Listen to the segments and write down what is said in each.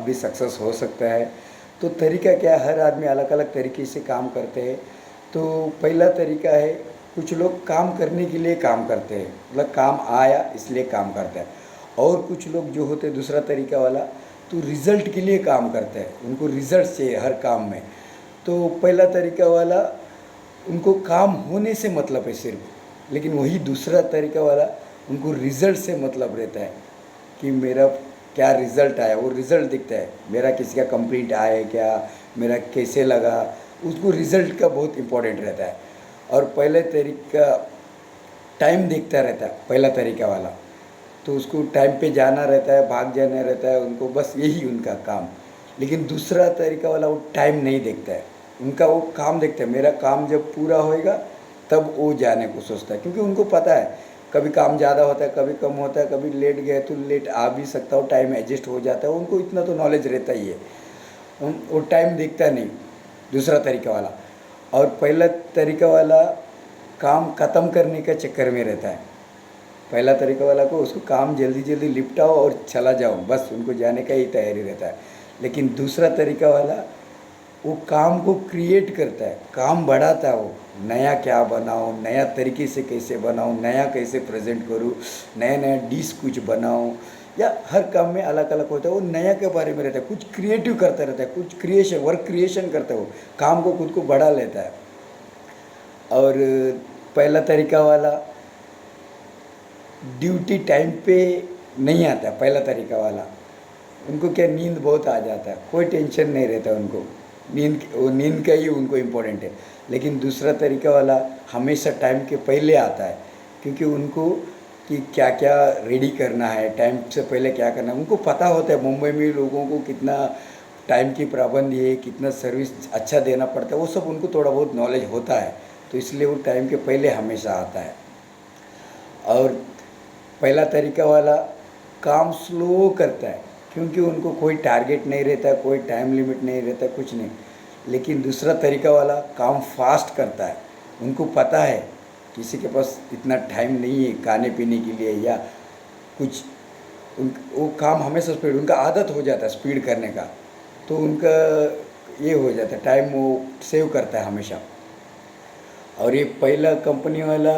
भी सक्सेस हो सकता है। तो तरीका क्या है, हर आदमी अलग अलग तरीके से काम करते हैं। तो पहला तरीका है, कुछ लोग काम करने के लिए काम करते हैं, मतलब काम आया इसलिए काम करते हैं। और कुछ लोग जो होते हैं दूसरा तरीका वाला, तो रिज़ल्ट के लिए काम करते हैं, उनको रिज़ल्ट चाहिए हर काम में। तो पहला तरीका वाला, उनको काम होने से मतलब है सिर्फ। लेकिन वही दूसरा तरीका वाला, उनको रिज़ल्ट से मतलब रहता है कि मेरा क्या रिज़ल्ट आया, वो रिज़ल्ट दिखता है। मेरा किसी का कंप्लीट आया है क्या, मेरा कैसे लगा, उसको रिज़ल्ट का बहुत इम्पोर्टेंट रहता है। और पहले तरीका टाइम देखता रहता है, पहला तरीका वाला, तो उसको टाइम पे जाना रहता है, भाग जाना रहता है उनको, बस यही उनका काम। लेकिन दूसरा तरीका वाला वो टाइम नहीं देखता है, उनका वो काम देखता है, मेरा काम जब पूरा होएगा तब वो जाने को सोचता है। क्योंकि उनको पता है कभी काम ज़्यादा होता है, कभी कम होता है, कभी लेट गए तो लेट आ भी सकता हो, टाइम एडजस्ट हो जाता है, उनको इतना तो नॉलेज रहता ही है। वो टाइम देखता नहीं दूसरा तरीका वाला। और पहला तरीका वाला काम ख़त्म करने का चक्कर में रहता है। पहला तरीका वाला को उसको काम जल्दी जल्दी निपटाओ और चला जाओ, बस उनको जाने का ही तैयारी रहता है। लेकिन दूसरा तरीका वाला, वो काम को क्रिएट करता है, काम बढ़ाता है। वो नया क्या बनाऊँ, नया तरीके से कैसे बनाऊँ, नया कैसे प्रेजेंट करूँ, नया नया डिश कुछ बनाऊँ, या हर काम में अलग अलग होता है। वो नया के बारे में रहता है, कुछ क्रिएटिव करता रहता है, कुछ क्रिएशन वर्क क्रिएशन करता है, वो काम को खुद को बढ़ा लेता है। और पहला तरीका वाला ड्यूटी टाइम पे नहीं आता। पहला तरीका वाला, उनको क्या नींद बहुत आ जाता है, कोई टेंशन नहीं रहता उनको, नींद का ही उनको इम्पोर्टेंट है। लेकिन दूसरा तरीका वाला हमेशा टाइम के पहले आता है, क्योंकि उनको कि क्या क्या रेडी करना है, टाइम से पहले क्या करना है उनको पता होता है। मुंबई में लोगों को कितना टाइम की पाबंदी है, कितना सर्विस अच्छा देना पड़ता है, वो सब उनको थोड़ा बहुत नॉलेज होता है। तो इसलिए वो टाइम के पहले हमेशा आता है। और पहला तरीका वाला काम स्लो करता है, क्योंकि उनको कोई टारगेट नहीं रहता, कोई टाइम लिमिट नहीं रहता, कुछ नहीं। लेकिन दूसरा तरीका वाला काम फास्ट करता है, उनको पता है किसी के पास इतना टाइम नहीं है खाने पीने के लिए या कुछ, वो काम हमेशा स्पीड, उनका आदत हो जाता है स्पीड करने का। तो उनका ये हो जाता है, टाइम वो सेव करता है हमेशा। और ये पहला कंपनी वाला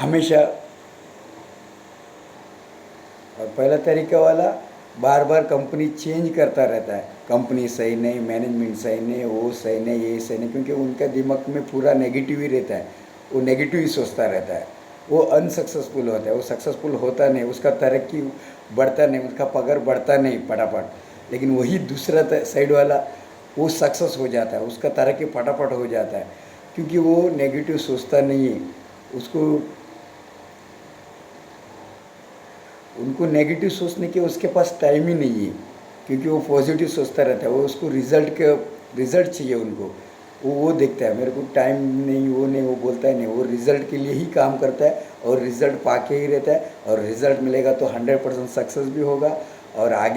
हमेशा, और पहला तरीका वाला बार बार कंपनी चेंज करता रहता है, कंपनी सही नहीं, मैनेजमेंट सही नहीं, वो सही नहीं, ये सही नहीं, क्योंकि उनका दिमाग में पूरा नेगेटिव ही रहता है, वो नेगेटिव ही सोचता रहता है। वो अनसक्सेसफुल होता है, वो सक्सेसफुल होता नहीं, उसका तरक्की बढ़ता नहीं, उसका पगार बढ़ता नहीं फटाफट। लेकिन वही दूसरा साइड वाला वो सक्सेस हो जाता है, उसका तरक्की फटाफट हो जाता है, क्योंकि वो नेगेटिव सोचता नहीं है। उसको उनको नेगेटिव सोचने के उसके पास टाइम ही नहीं है, क्योंकि वो पॉजिटिव सोचता रहता है। वो उसको रिज़ल्ट चाहिए उनको, वो देखता है, मेरे को टाइम नहीं, वो नहीं, वो बोलता है नहीं, वो रिज़ल्ट के लिए ही काम करता है और रिज़ल्ट पाके ही रहता है। और रिज़ल्ट मिलेगा तो 100% सक्सेस भी होगा और आगे